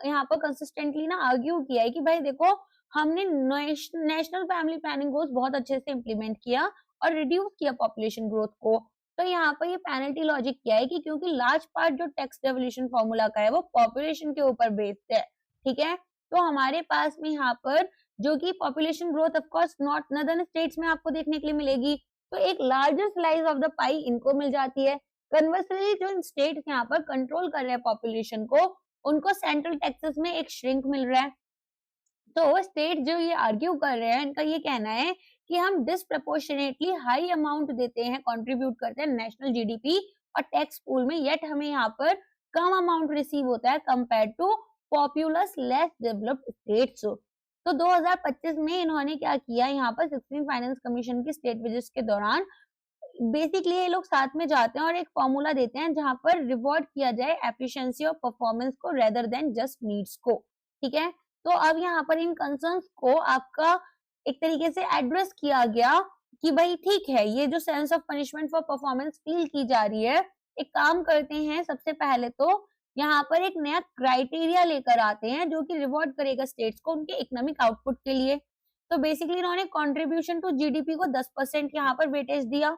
यहाँ पर कंसिस्टेंटली ना आर्ग्यू किया है कि भाई देखो हमने नेशनल फैमिली प्लानिंग गोल्स बहुत अच्छे से इम्प्लीमेंट किया और रिड्यूस किया पॉपुलेशन ग्रोथ को। तो यहाँ पर ये पेनल्टी लॉजिक क्या है कि क्योंकि लार्ज पार्ट जो टैक्स डेवल्यूशन फॉर्मूला का है वो पॉपुलेशन के ऊपर बेस्ड है। ठीक है, तो हमारे पास में यहाँ पर जो कि population growth of course not northern states में आपको देखने के लिए मिलेगी, तो एक लार्जर स्लाइस ऑफ द पाई इनको मिल जाती है। कन्वर्सली जो स्टेट यहाँ पर कंट्रोल कर रहे हैं पॉपुलेशन को, उनको सेंट्रल टैक्सेस में एक श्रिंक मिल रहा है। तो स्टेट जो ये आर्ग्यू कर रहे हैं, इनका ये कहना है कि हम डिस्प्रपोर्शनेटली हाई अमाउंट देते हैं, कंट्रीब्यूट करते हैं नेशनल जीडीपी और टैक्स पूल में, येट हमें यहाँ पर कम अमाउंट रिसीव होता है compare to populous less developed states. तो 2025 में इन्होंने क्या किया, यहाँ पर 16 फाइनेंस कमीशन की स्टेट विजिट्स के दौरान बेसिकली ये लोग साथ में जाते हैं और एक फॉर्मूला देते हैं जहां पर रिवॉर्ड किया जाए एफिशिएंसी और परफॉर्मेंस को रेदर देन जस्ट नीड्स को। ठीक है, तो अब यहाँ पर इन कंसर्न्स को आपका एक तरीके से एड्रेस किया गया कि भाई ठीक है, ये जो sense of punishment for performance feel की जा रही है, एक काम करते हैं, सबसे पहले तो यहाँ पर एक नया क्राइटेरिया लेकर आते हैं जो कि रिवॉर्ड करेगा स्टेट्स को उनके इकोनॉमिक आउटपुट के लिए। तो बेसिकली इन्होंने कंट्रीब्यूशन टू जीडीपी को 10% यहाँ पर वेटेज दिया।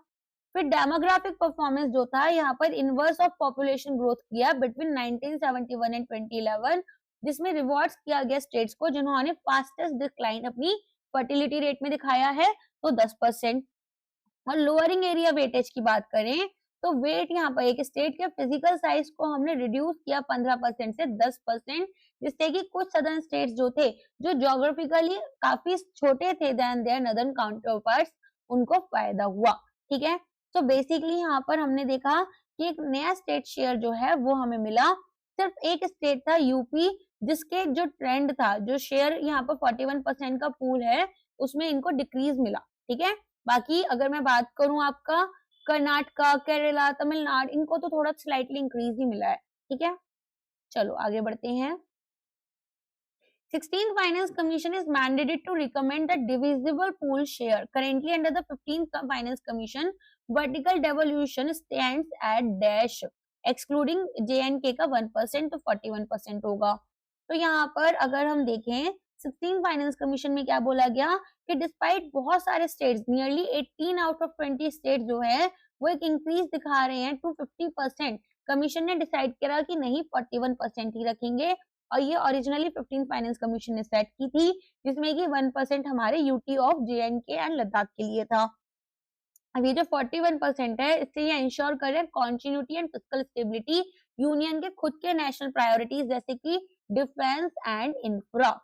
फिर डेमोग्राफिक परफॉर्मेंस जो था, यहाँ पर इनवर्स ऑफ पॉपुलेशन ग्रोथ किया बिटवीन 1971 एंड 2011, जिसमें रिवॉर्ड्स किया गया स्टेट्स को जिन्होंने फास्टेस्ट डिक्लाइन अपनी फर्टिलिटी रेट में दिखाया है, तो 10%। और लोअरिंग एरिया वेटेज की बात करें तो वेट यहाँ पर एक स्टेट के फिजिकल साइज को हमने रिड्यूस किया 15% से 10%, जिससे कि कुछ सदर्न स्टेट्स जो थे, जो ज्योग्राफिकली काफी छोटे थे देन देयर नदर्न काउंटरपार्ट्स, उनको फायदा हुआ। ठीक है, तो बेसिकली यहाँ पर हमने देखा कि एक नया स्टेट शेयर जो है वो हमें मिला। सिर्फ एक स्टेट था यूपी, जिसके जो ट्रेंड था, जो शेयर यहाँ पर 41% का पूल है, उसमें इनको डिक्रीज मिला। ठीक है, बाकी अगर मैं बात करूं आपका कर्नाटका, केरला, तमिलनाडु, इनको तो थोड़ा स्लाइटली इंक्रीज ही मिला है। ठीक है, चलो आगे बढ़ते हैं। 16th Finance Commission is mandated to recommend the divisible pool share. Currently under the 15th Finance Commission, vertical devolution stands at dash, excluding JNK का 1% तो 41% होगा। तो यहाँ पर अगर हम देखें 16 फाइनेंस कमीशन में क्या बोला गया कि डिस्पाइट बहुत सारे states, nearly 18 out of 20 state जो है वो एक इंक्रीज दिखा रहे हैं टू 50%, कमीशन ने डिसाइड करा कि नहीं 41% ही रखेंगे, और ये ओरिजिनली 15 फाइनेंस कमीशन ने सेट की थी, जिसमें कि 1% हमारे UT of JNK and Ladakh के लिए था। अब ये जो 41% है, इससे ये इंश्योर कर रहे हैं continuity and fiscal stability union के खुद के नेशनल प्रायोरिटीज जैसे कि डिफेंस एंड इंफ्रा।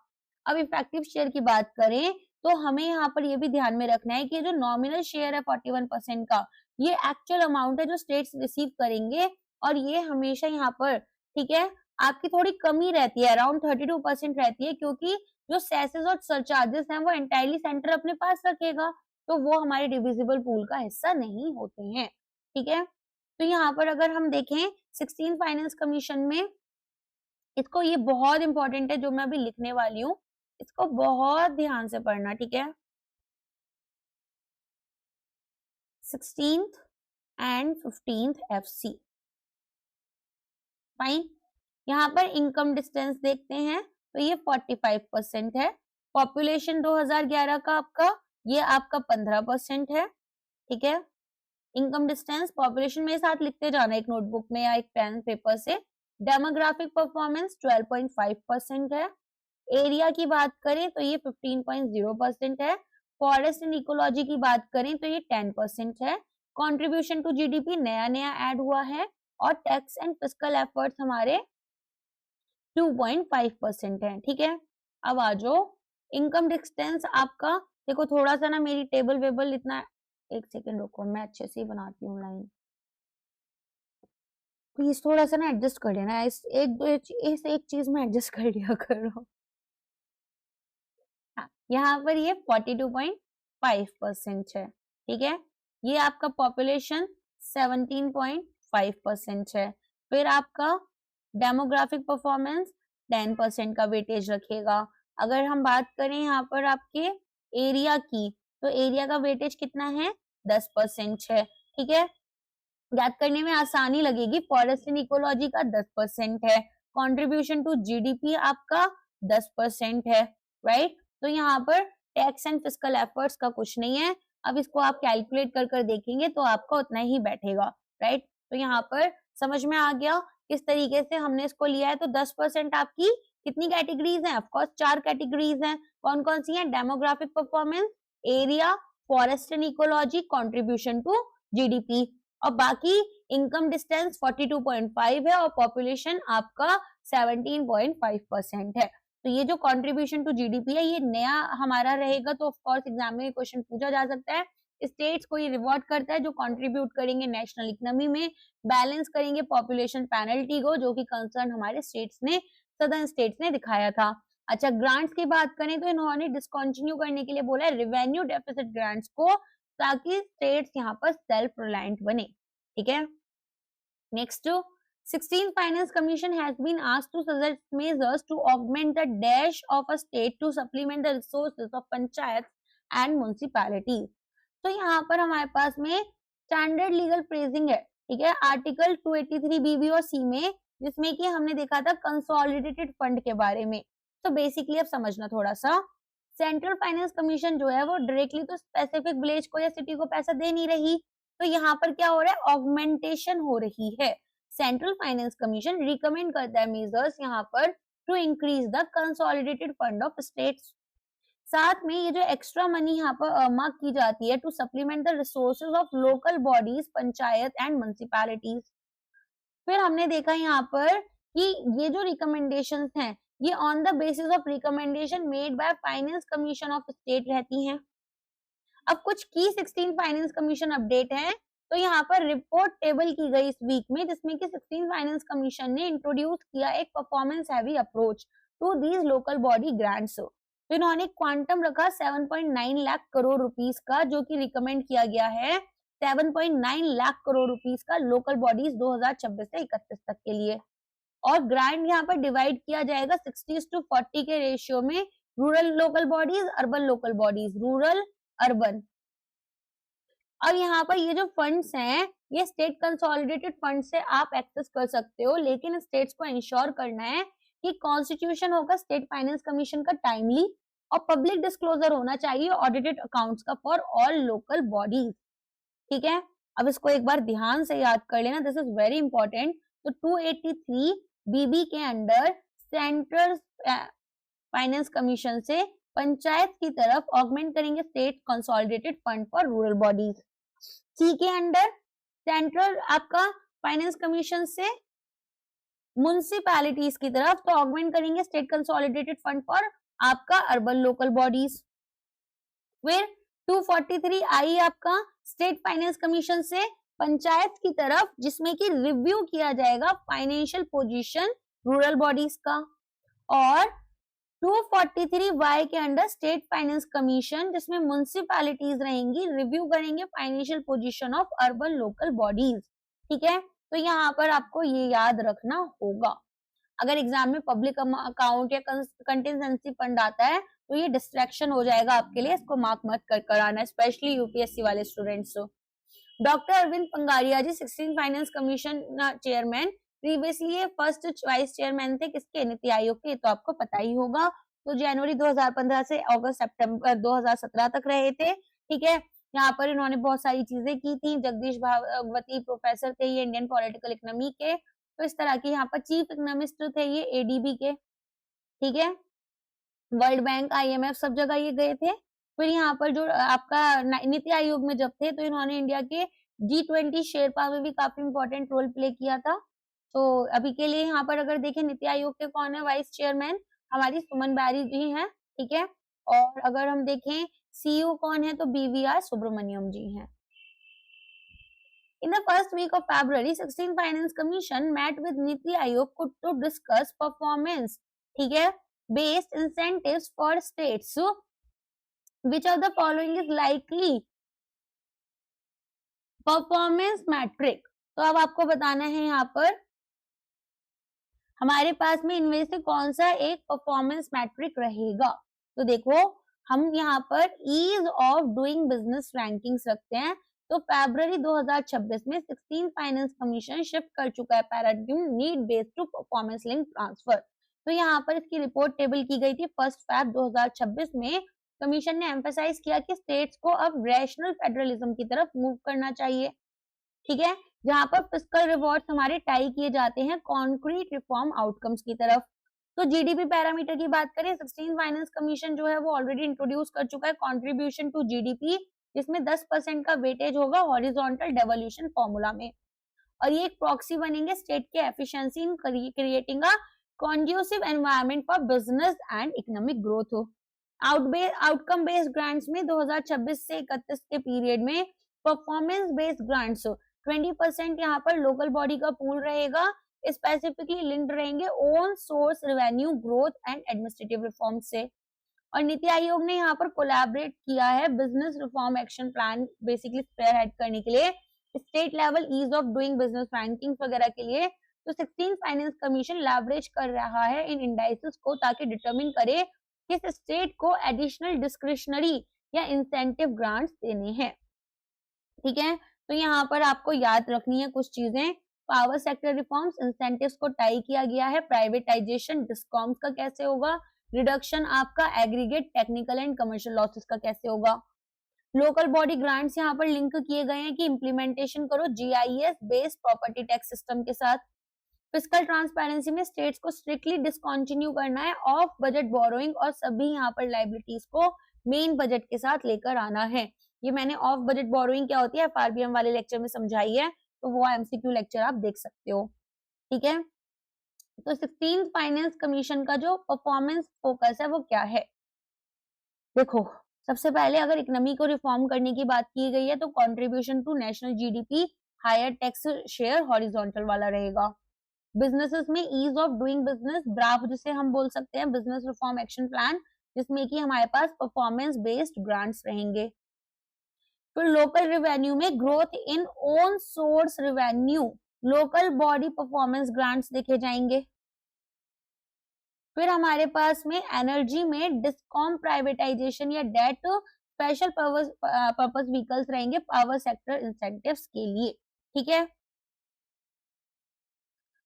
अब इफेक्टिव शेयर की बात करें तो हमें यहाँ पर ये भी ध्यान में रखना है कि जो नॉमिनल शेयर है 41% का, ये एक्चुअल अमाउंट है जो स्टेट्स रिसीव करेंगे, और ये हमेशा यहाँ पर ठीक है आपकी थोड़ी कमी रहती है, अराउंड 32% रहती है, क्योंकि जो सेसेस और सरचार्जेस हैं वो एंटायरली सेंटर अपने पास रखेगा, तो वो हमारे डिविजिबल पूल का हिस्सा नहीं होते हैं। ठीक है, तो यहाँ पर अगर हम देखें 16 फाइनेंस कमीशन में, इसको ये बहुत इंपॉर्टेंट है जो मैं अभी लिखने वाली हूँ, इसको बहुत ध्यान से पढ़ना। ठीक है, 16th and 15th FC। Fine, यहाँ पर इनकम डिस्टेंस देखते हैं तो ये 45% है। पॉपुलेशन 2011 का आपका ये आपका 15% है। ठीक है, इनकम डिस्टेंस पॉपुलेशन मेरे साथ लिखते जाना एक नोटबुक में या एक पेन पेपर से। डेमोग्राफिक परफॉर्मेंस 12.5% है। एरिया की बात करें तो ये 15.0% है। फॉरेस्ट एंड इकोलॉजी की बात करें तो ये 10% है। कंट्रीब्यूशन टू जीडीपी नया नया ऐड हुआ है, और टैक्स एंड फिस्कल एफर्ट्स हमारे 2.5% है। ठीक है, अब आ जाओ इनकम डिस्टेंस आपका, देखो थोड़ा सा ना मेरी टेबल वेबल इतना, एक सेकेंड रुको मैं अच्छे से ही बनाती हूँ लाइन, प्लीज थोड़ा सा ना एडजस्ट कर लेना, इस एक चीज में एडजस्ट कर लिया करो। हाँ, यहाँ पर ये 42.5% है। ठीक है, ये आपका पॉपुलेशन 17.5% है। फिर आपका डेमोग्राफिक परफॉर्मेंस 10% का वेटेज रखेगा। अगर हम बात करें यहाँ पर आपके एरिया की, तो एरिया का वेटेज कितना है 10% है। ठीक है, याद करने में आसानी लगेगी, फॉरेस्ट एंड इकोलॉजी का 10% है। कंट्रीब्यूशन टू जीडीपी आपका 10% है, राइट। तो यहाँ पर टैक्स एंड फिस्कल एफर्ट्स का कुछ नहीं है। अब इसको आप कैलकुलेट कर देखेंगे तो आपका उतना ही बैठेगा, राइट। तो यहाँ पर समझ में आ गया किस तरीके से हमने इसको लिया है। तो 10% आपकी कितनी कैटेगरीज हैं, ऑफकोर्स 4 कैटेगरीज हैं। कौन कौन सी हैं, demographic performance, area, forest and ecology, contribution to GDP, और बाकी इनकम डिस्टेंस 42.5 है, और पॉपुलेशन आपका 17.5% है। तो ये जो कंट्रीब्यूशन टू जीडीपी है ये नया हमारा रहेगा, तो ऑफ कोर्स एग्जाम में क्वेश्चन पूछा जा सकता है। स्टेट्स को ये रिवॉर्ड करता है जो कंट्रीब्यूट करेंगे नेशनल इकोनॉमी में, बैलेंस करेंगे पॉपुलेशन पेनल्टी को, जो कि कंसर्न हमारे स्टेट्स ने, सदर्न स्टेट्स ने दिखाया था। अच्छा, ग्रांट्स की बात करें तो इन्होंने डिसकंटिन्यू करने के लिए बोला है रेवेन्यू डेफिसिट ग्रांट्स को, ताकि स्टेट्स यहाँ पर सेल्फ रिलायंट बने। ठीक है, next 16th Finance Commission has been asked to suggest measures to augment the dash of a state to supplement the resources of panchayats and municipalities. तो यहाँ पर हमारे पास में स्टैंडर्ड लीगल फ्रेजिंग है, ठीक है, आर्टिकल 283 बीबी और सी में, जिसमें कि हमने देखा था कंसोलिडेटेड फंड के बारे में। तो बेसिकली अब समझना थोड़ा सा, सेंट्रल फाइनेंस कमीशन जो है वो डायरेक्टली तो स्पेसिफिक विलेज को या सिटी को पैसा दे नहीं रही, तो यहाँ पर क्या हो रहा है, ऑगमेंटेशन हो रही है। सेंट्रल फाइनेंस कमीशन रिकमेंड करता है मेजर्स यहाँ पर to increase the consolidated fund of states. साथ में ये जो एक्स्ट्रा मनी यहाँ पर अर्मार्क की जाती है to supplement the resources of local bodies, panchayat and municipalities. फिर हमने देखा यहाँ पर कि ये जो रिकमेंडेशंस हैं ये on the basis of recommendation made by finance commission of state रहती हैं। अब कुछ की 16 फाइनेंस कमीशन अपडेट है, तो यहाँ पर रिपोर्ट टेबल की गई इस वीक में, जिसमें कि 16 फाइनेंस कमीशन ने इंट्रोड्यूस किया एक performance heavy approach to these local body grants. तो इन्होंने क्वांटम रखा 7.9 लाख करोड़ रुपीस का, जो कि रिकमेंड किया गया है 7.9 लाख करोड़ रुपीस का लोकल बॉडीज 2026 से 31 तक के लिए। और ग्रांट यहाँ पर डिवाइड किया जाएगा 60:40 के रेशियो में, rural local bodies, urban local bodies, rural urban. अब यहाँ पर ये जो फंड्स हैं ये स्टेट कंसोलिडेटेड फंड से आप एक्सेस कर सकते हो, लेकिन स्टेट्स को इंश्योर करना है कि कॉन्स्टिट्यूशन होगा स्टेट फाइनेंस कमीशन का टाइमली और पब्लिक डिस्क्लोजर होना चाहिए ऑडिटेड अकाउंट्स का फॉर ऑल लोकल बॉडीज। ठीक है, अब इसको एक बार ध्यान से याद कर लेना, दिस इज वेरी इंपॉर्टेंट। तो 283 बीबी के अंडर सेंट्रल फाइनेंस कमीशन से पंचायत की तरफ ऑगमेंट करेंगे state consolidated fund for rural bodies. C के अंडर सेंट्रल आपका फाइनेंस कमीशन से म्युनिसिपैलिटीज की तरफ तो ऑगमेंट करेंगे स्टेट कंसोलिडेटेड फंड फॉर आपका अर्बन लोकल बॉडीज। फिर 243 आई आपका स्टेट फाइनेंस कमीशन से पंचायत की तरफ जिसमें कि रिव्यू किया जाएगा फाइनेंशियल पोजीशन रूरल बॉडीज का। और 243 वाई के अंडर स्टेट फाइनेंस कमीशन जिसमें म्युनिसिपैलिटीज रहेंगी रिव्यू करेंगे financial position of urban local bodies. ठीक है, तो यहाँ पर आपको ये याद रखना होगा। अगर एग्जाम में पब्लिक अकाउंट या कंटिजेंसी फंड आता है तो ये डिस्ट्रैक्शन हो जाएगा आपके लिए, इसको मार्क मत कर आना, स्पेशली यूपीएससी वाले स्टूडेंट्स। डॉक्टर अरविंद पंगारिया जी 16 फाइनेंस कमीशन चेयरमैन, प्रीवियसली ये फर्स्ट वाइस चेयरमैन थे किसके, नीति आयोग के, तो आपको पता ही होगा। तो जनवरी 2015 से अगस्त सितंबर 2017 तक रहे थे। ठीक है, यहाँ पर इन्होंने बहुत सारी चीजें की थी। जगदीश भागवती प्रोफेसर थे ये इंडियन पॉलिटिकल इकोनॉमी के, तो इस तरह के यहाँ पर चीफ इकोनॉमिस्ट थे ये एडीबी के। ठीक है, वर्ल्ड बैंक आईएमएफ सब जगह ये गए थे। फिर यहाँ पर जो आपका नीति आयोग में जब थे तो इन्होंने इंडिया के G20 शेरपा में भी काफी इंपॉर्टेंट रोल प्ले किया था। तो अभी के लिए यहाँ पर अगर देखें नीति आयोग के कौन है वाइस चेयरमैन, हमारी सुमन बैरी जी हैं। ठीक है, और अगर हम देखें सीईओ कौन है तो बीवीआर सुब्रमण्यम जी हैं। In the first week of February, 16 Finance Commission met with Niti Aayog to discuss performance, ठीक है, based incentives for states. So, which of the following is likely performance metric? तो अब आपको बताना है यहाँ पर हमारे पास में इनमें से कौन सा एक परफॉर्मेंस मैट्रिक रहेगा। तो देखो हम यहाँ पर ease of doing business rankings रखते हैं। तो फरवरी 2026 में 16 फाइनेंस कमीशन शिफ्ट कर चुका है paradigm need based to performance link transfer. तो यहाँ पर इसकी रिपोर्ट टेबल की गई थी 1 फरवरी 2026 में। कमीशन ने एम्फेसाइज किया कि स्टेट्स को अब रैशनल फेडरलिज्म की तरफ मूव करना चाहिए। ठीक है, जहां पर फिस्कल रिवॉर्ड्स हमारे टाई किए जाते हैं कॉन्क्रीट रिफॉर्म आउटकम्स की तरफ। तो जीडीपी पैरामीटर की बात करें 16 फाइनेंस कमीशन जो है वो ऑलरेडी इंट्रोड्यूस कर चुका है कंट्रीब्यूशन टू जीडीपी, जिसमें 10% का वेटेज होगा हॉरिजॉन्टल डेवोल्यूशन फॉर्मूला में। और ये एक प्रॉक्सी बनेंगे स्टेट के efficiency in creating a conducive environment for business and economic growth. Outcome based grants में 2026 से 31 के पीरियड में परफॉर्मेंस बेस्ड ग्रांट्स 20% यहाँ पर लोकल बॉडी का पूल रहेगा, स्पेसिफिकली लिंक्ड रहेंगे own source revenue growth and administrative reform से। और नीति आयोग ने यहाँ पर कोलैबोरेट किया है business reform action plan basically spearhead करने के लिए state level ease of doing business ranking वगैरह के लिए। तो 16 फाइनेंस कमीशन लैवरेज कर रहा है इन इंडाइसेस को ताकि डिटरमिन करे किस स्टेट को एडिशनल डिस्क्रिशनरी या इंसेंटिव ग्रांट्स देने हैं। ठीक है, तो यहाँ पर आपको याद रखनी है कुछ चीजें। पावर सेक्टर रिफॉर्म्स, इंसेंटिव्स को टाई किया गया है। प्राइवेटाइजेशन डिस्कॉम्स का कैसे होगा, रिडक्शन आपका aggregate technical and commercial losses का कैसे होगा। लोकल बॉडी ग्रांट्स यहाँ पर लिंक किए गए हैं कि इम्प्लीमेंटेशन करो GIS based property tax system के साथ। फिस्कल ट्रांसपेरेंसी में स्टेट्स को स्ट्रिक्टली डिसकंटिन्यू करना है ऑफ बजट बोरोइंग और सभी यहाँ पर लाइबिलिटीज को मेन बजट के साथ लेकर आना है। ये मैंने ऑफ बजट बोरोइंग क्या होती है एफआरबीएम वाले लेक्चर में समझाई है, तो वो एमसीक्यू लेक्चर आप देख सकते हो। ठीक है, तो 16 फाइनेंस कमीशन का जो परफॉर्मेंस फोकस है वो क्या है। देखो सबसे पहले अगर इकोनॉमी को रिफॉर्म करने की बात की गई है तो contribution to national GDP, higher tax share horizontal वाला रहेगा। बिजनेसेस में ईज ऑफ डूइंग बिजनेस, ब्राव जिसे हम बोल सकते हैं बिजनेस रिफॉर्म एक्शन प्लान, जिसमें कि हमारे पास परफॉर्मेंस बेस्ड ग्रांट्स रहेंगे। फिर लोकल रेवेन्यू में growth in own source revenue, local body performance grants देखे जाएंगे। फिर हमारे पास में एनर्जी में डिस्कॉम प्राइवेटाइजेशन या डेट स्पेशल पर्पस व्हीकल्स रहेंगे पावर सेक्टर इंसेंटिव्स के लिए। ठीक है,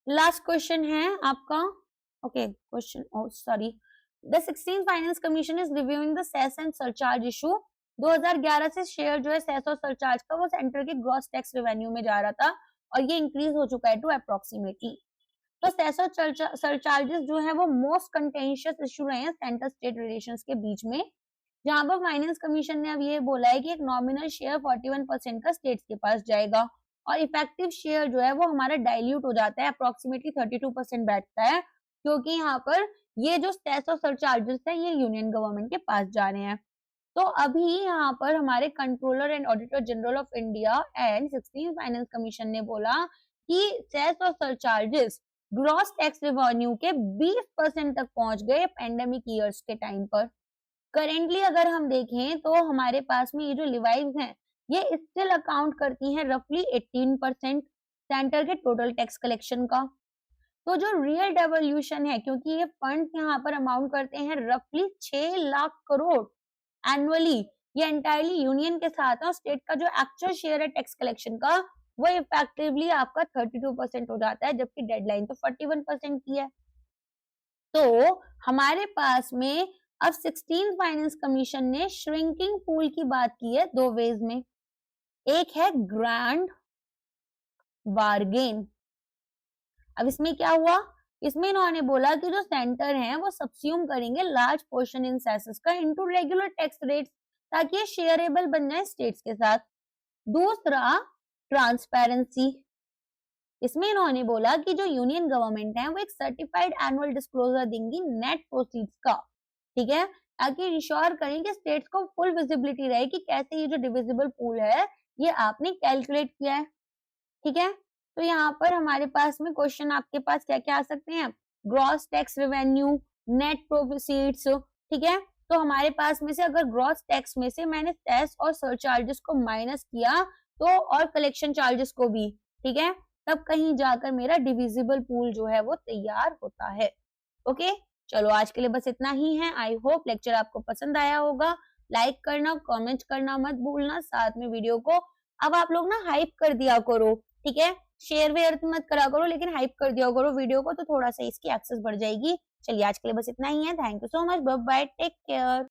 लास्ट क्वेश्चन है आपका Okay, question. Oh, sorry. The 16th Finance Commission is reviewing the cess and surcharge issue. 2011 से शेयर जो है सेस और सरचार्ज का वो सेंटर के ग्रॉस टैक्स रेवेन्यू में जा रहा था और ये इंक्रीज हो चुका है टू अप्रोक्सीमेटली। तो सेस और सरचार्जेस जो है वो मोस्ट कंटेंशियस इशू रहे हैं सेंटर स्टेट रिलेशंस के बीच में, जहां पर फाइनेंस कमीशन ने अब ये बोला है कि एक नॉमिनल शेयर 41% का स्टेट्स के पास जाएगा और इफेक्टिव शेयर जो है वो हमारा डाइल्यूट हो जाता है, अप्रोक्सीमेटली 32% बैठता है, क्योंकि यहाँ पर ये जो सेस और सरचार्जेस है ये यूनियन गवर्नमेंट के पास जा रहे हैं। तो अभी यहाँ पर हमारे controller and auditor general of India and 16th finance commission ने बोला कि सेस और सरचार्जेस ग्रॉस टैक्स रेवेन्यू के 20% तक पहुंच गए पेंडेमिक ईयर्स के टाइम पर। करेंटली अगर हम देखें तो हमारे पास में ये जो लिवाइज हैं ये स्टिल अकाउंट करती हैं रफली 18% सेंटर के टोटल टैक्स कलेक्शन का। तो जो रियल डेवोल्यूशन है, क्योंकि ये फंड यहाँ पर अमाउंट करते हैं रफली 6 लाख करोड़ एनुअली, ये एंटायरली यूनियन के साथ है और स्टेट का जो एक्चुअल शेयर है टैक्स कलेक्शन का वो इफेक्टिवली आपका 32% हो जाता है, जबकि डेडलाइन तो 41% की है। तो हमारे पास में अब 16th फाइनेंस कमीशन ने श्रिंकिंग पूल की बात की है दो वेज में। एक है ग्रैंड बार्गेन। अब इसमें क्या हुआ, इसमें इन्होंने बोला कि जो सेंटर है वो सब्स्यूम करेंगे लार्ज पोर्शन इन सेसेस का इनटू रेगुलर टैक्स रेट्स, ताकि ये शेयरेबल बन जाए स्टेट्स के साथ। दूसरा ट्रांसपेरेंसी, इसमें इन्होंने बोला कि जो यूनियन गवर्नमेंट है वो एक सर्टिफाइड एनुअल डिस्क्लोजर देंगी नेट प्रोसीड्स का, ठीक है, ताकि इंश्योर करें कि स्टेट्स को फुल विजिबिलिटी रहे कि कैसे ये जो डिविजिबल पूल है ये आपने कैलकुलेट किया है, ठीक है। तो यहाँ पर हमारे पास में क्वेश्चन आपके पास क्या क्या आ सकते हैं, gross tax revenue, net proceeds, ठीक है। तो हमारे पास में से अगर ग्रॉस टैक्स में से मैंने सेस और सरचार्जेस को माइनस किया तो और कलेक्शन चार्जेस को भी, ठीक है, तब कहीं जाकर मेरा डिविजिबल पूल जो है वो तैयार होता है। ओके, चलो आज के लिए बस इतना ही है। आई होप लेक्चर आपको पसंद आया होगा। लाइक करना, कमेंट करना मत भूलना, साथ में वीडियो को अब आप लोग ना हाइप कर दिया करो, ठीक है, शेयर वेयर मत करा करो लेकिन हाइप कर दिया करो वीडियो को, तो थोड़ा सा इसकी एक्सेस बढ़ जाएगी। चलिए आज के लिए बस इतना ही है। Thank you so much, bye bye, take care.